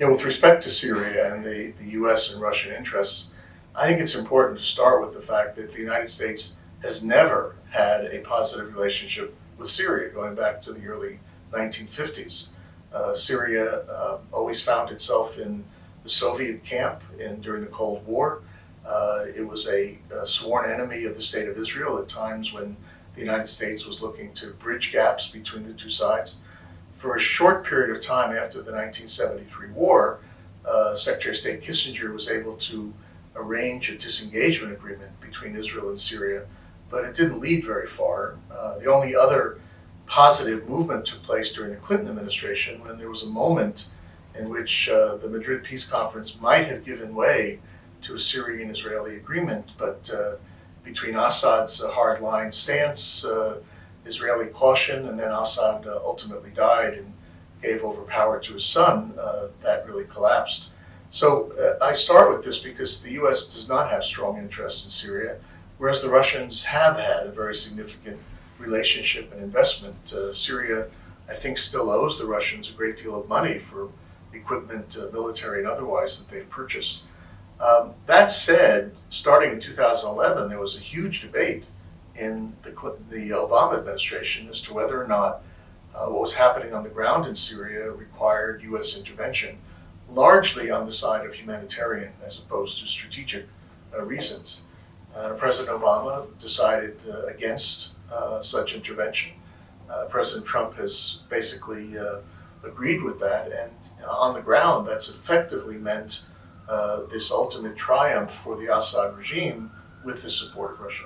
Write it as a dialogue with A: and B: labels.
A: Yeah, with respect to Syria and the U.S. and Russian interests, I think it's important to start with the fact that the United States has never had a positive relationship with Syria going back to the early 1950s. Syria always found itself in the Soviet camp during the Cold War. It was a sworn enemy of the State of Israel at times when the United States was looking to bridge gaps between the two sides. For a short period of time after the 1973 war, Secretary of State Kissinger was able to arrange a disengagement agreement between Israel and Syria, but it didn't lead very far. The only other positive movement took place during the Clinton administration when there was a moment in which the Madrid Peace Conference might have given way to a Syrian-Israeli agreement, but between Assad's hardline stance, Israeli caution, and then Assad ultimately died and gave over power to his son, that really collapsed. So I start with this because the U.S. does not have strong interests in Syria, whereas the Russians have had a very significant relationship and investment. Syria, I think, still owes the Russians a great deal of money for equipment, military and otherwise, that they've purchased. That said, starting in 2011, there was a huge debate in the Obama administration as to whether or not what was happening on the ground in Syria required U.S. intervention, largely on the side of humanitarian as opposed to strategic reasons. President Obama decided against such intervention. President Trump has basically agreed with that, and on the ground that's effectively meant this ultimate triumph for the Assad regime with the support of Russia.